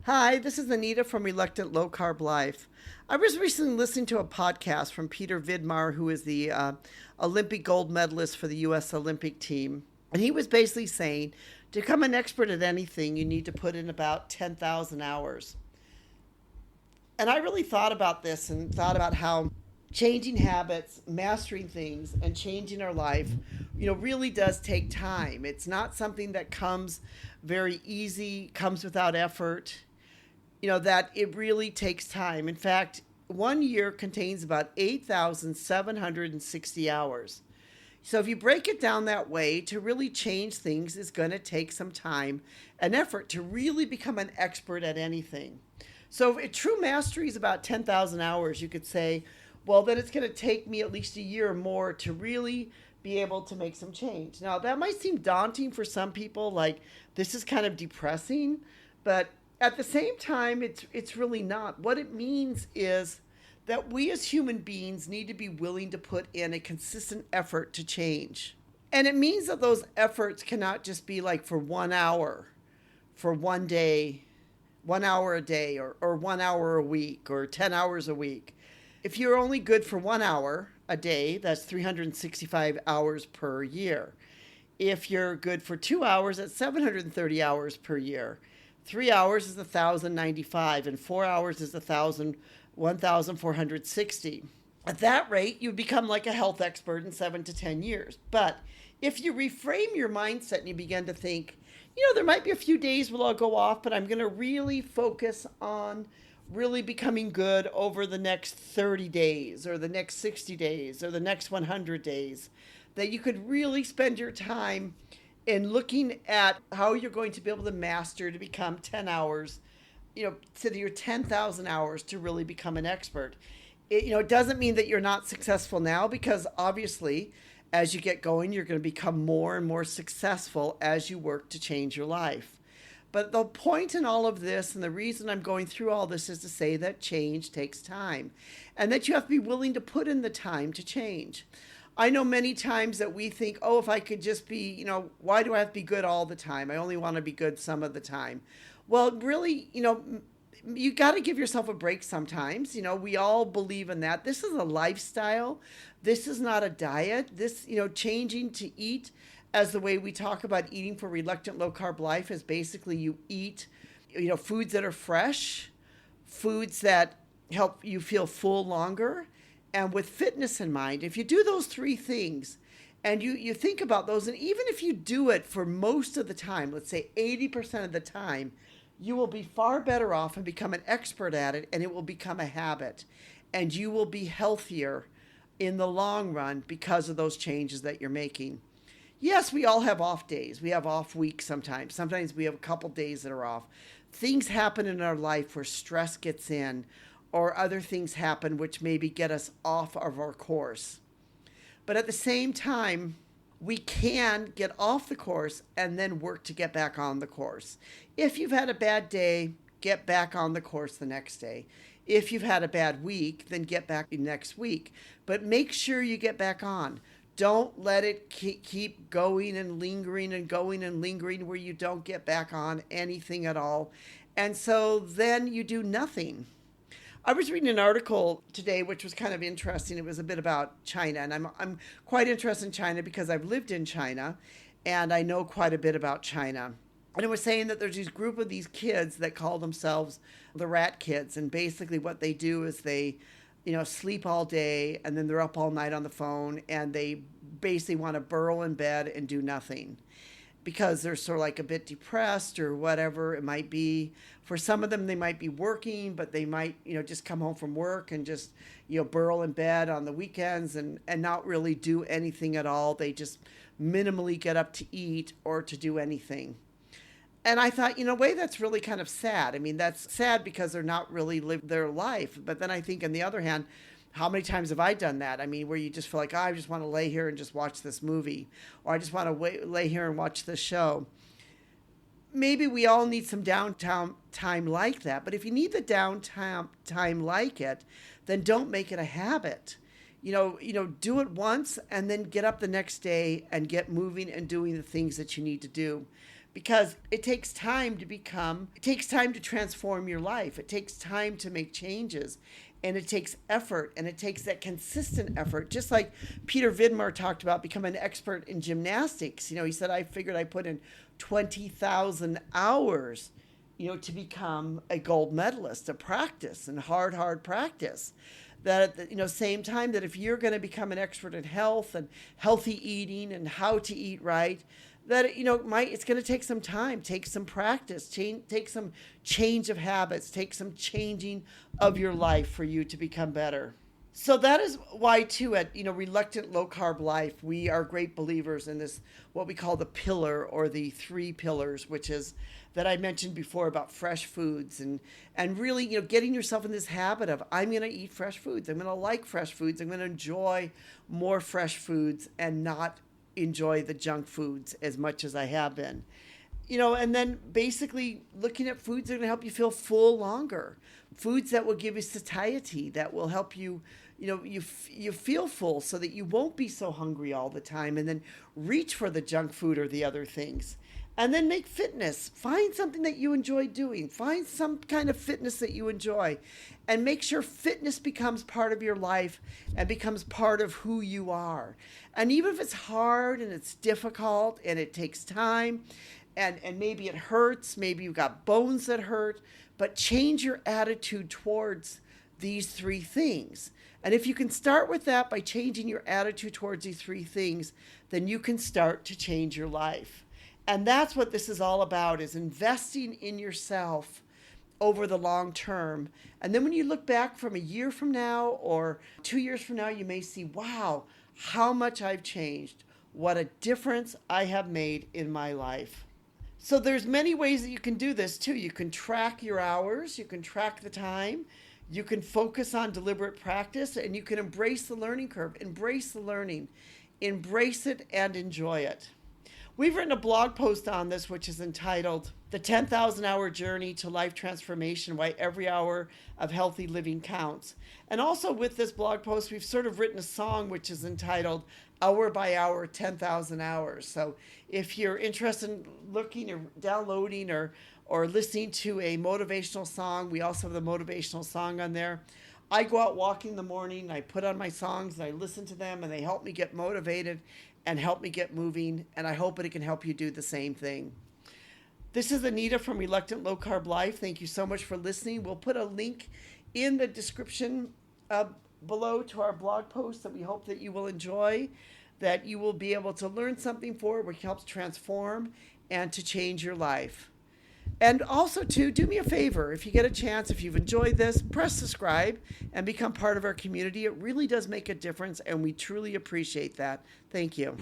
Hi, this is Anita from Reluctant Low Carb Life. I was recently listening to a podcast from Peter Vidmar, who is the Olympic gold medalist for the U.S. Olympic team. And he was basically saying to become an expert at anything, you need to put in about 10,000 hours. And I really thought about this and thought about how changing habits, mastering things, and changing our life, really does take time. It's not something that comes very easy, comes without effort. That it really takes time. In fact, 1 year contains about 8,760 hours. So if you break it down that way, to really change things is going to take some time and effort to really become an expert at anything. So if true mastery is about 10,000 hours, you could say, well, then it's going to take me at least a year or more to really be able to make some change. Now, that might seem daunting for some people, like this is kind of depressing, but at the same time, it's really not. What it means is that we as human beings need to be willing to put in a consistent effort to change. And it means that those efforts cannot just be like for 1 hour, for one day, 1 hour a day, or 1 hour a week, or 10 hours a week. If you're only good for 1 hour a day, that's 365 hours per year. If you're good for 2 hours, that's 730 hours per year. 3 hours is 1,095, and 4 hours is 1,460. At that rate, you become like a health expert in 7 to 10 years. But if you reframe your mindset and you begin to think, there might be a few days where I'll go off, but I'm going to really focus on really becoming good over the next 30 days or the next 60 days or the next 100 days, that you could really spend your time in looking at how you're going to be able to master to become 10 hours, to your 10,000 hours to really become an expert. It doesn't mean that you're not successful now, because obviously as you get going, you're going to become more and more successful as you work to change your life. But the point in all of this, and the reason I'm going through all this, is to say that change takes time and that you have to be willing to put in the time to change. I know many times that we think, oh, if I could just be, why do I have to be good all the time? I only want to be good some of the time. Well, really, you got to give yourself a break sometimes. We all believe in that. This is a lifestyle. This is not a diet. This, changing to eat as the way we talk about eating for Reluctant Low Carb Life is basically you eat, foods that are fresh, foods that help you feel full longer. And with fitness in mind, if you do those three things and you think about those, and even if you do it for most of the time, let's say 80% of the time, you will be far better off and become an expert at it, and it will become a habit. And you will be healthier in the long run because of those changes that you're making. Yes, we all have off days. We have off weeks sometimes. Sometimes we have a couple days that are off. Things happen in our life where stress gets in, or other things happen which maybe get us off of our course. But at the same time, we can get off the course and then work to get back on the course. If you've had a bad day, get back on the course the next day. If you've had a bad week, then get back next week. But make sure you get back on. Don't let it keep going and lingering and going and lingering where you don't get back on anything at all. And so then you do nothing. I was reading an article today which was kind of interesting. It was a bit about China, and I'm quite interested in China because I've lived in China and I know quite a bit about China. And it was saying that there's this group of these kids that call themselves the rat kids, and basically what they do is they sleep all day and then they're up all night on the phone, and they basically want to burrow in bed and do nothing because they're sort of like a bit depressed or whatever it might be. For some of them, they might be working, but they might, just come home from work and just, burrow in bed on the weekends and not really do anything at all. They just minimally get up to eat or to do anything. And I thought, in a way, that's really kind of sad. I mean, that's sad because they're not really living their life. But then I think, on the other hand, how many times have I done that? I mean, where you just feel like, I just want to lay here and just watch this movie, or I just want to lay here and watch this show. Maybe we all need some downtime time like that. But if you need the downtime time like it, then don't make it a habit. Do it once and then get up the next day and get moving and doing the things that you need to do. because it takes time to transform your life. It takes time to make changes, and it takes effort, and it takes that consistent effort. Just like Peter Vidmar talked about becoming an expert in gymnastics. He said, I figured I put in 20,000 hours, to become a gold medalist, to practice and hard practice. That at the same time, that if you're going to become an expert in health and healthy eating and how to eat right, that it's going to take some time, take some practice, take some change of habits, take some changing of your life for you to become better. So that is why too at Reluctant Low Carb Life, we are great believers in this, what we call the pillar, or the 3 pillars, which is that I mentioned before about fresh foods, and really getting yourself in this habit of, I'm going to eat fresh foods, I'm going to like fresh foods, I'm going to enjoy more fresh foods and not enjoy the junk foods as much as I have been. And then basically looking at foods that are going to help you feel full longer. Foods that will give you satiety, that will help you, you feel full so that you won't be so hungry all the time, and then reach for the junk food or the other things. And then make fitness. Find something that you enjoy doing. Find some kind of fitness that you enjoy, and make sure fitness becomes part of your life and becomes part of who you are. And even if it's hard and it's difficult and it takes time, and maybe it hurts, maybe you've got bones that hurt, but change your attitude towards these 3 things. And if you can start with that by changing your attitude towards these 3 things, then you can start to change your life. And that's what this is all about, is investing in yourself over the long term. And then when you look back from a year from now or 2 years from now, you may see, wow, how much I've changed. What a difference I have made in my life. So there's many ways that you can do this too. You can track your hours, you can track the time, you can focus on deliberate practice, and you can embrace the learning curve, embrace the learning, embrace it and enjoy it. We've written a blog post on this, which is entitled The 10,000 Hour Journey to Life Transformation, Why Every Hour of Healthy Living Counts. And also with this blog post, we've sort of written a song which is entitled Hour by Hour, 10,000 Hours. So if you're interested in looking or downloading or listening to a motivational song, we also have the motivational song on there. I go out walking in the morning, I put on my songs, and I listen to them, and they help me get motivated and help me get moving, and I hope it can help you do the same thing. This is Anita from Reluctant Low Carb Life. Thank you so much for listening. We'll put a link in the description below to our blog post that we hope that you will enjoy, that you will be able to learn something which helps transform and to change your life. And also, too, do me a favor. If you get a chance, if you've enjoyed this, press subscribe and become part of our community. It really does make a difference, and we truly appreciate that. Thank you.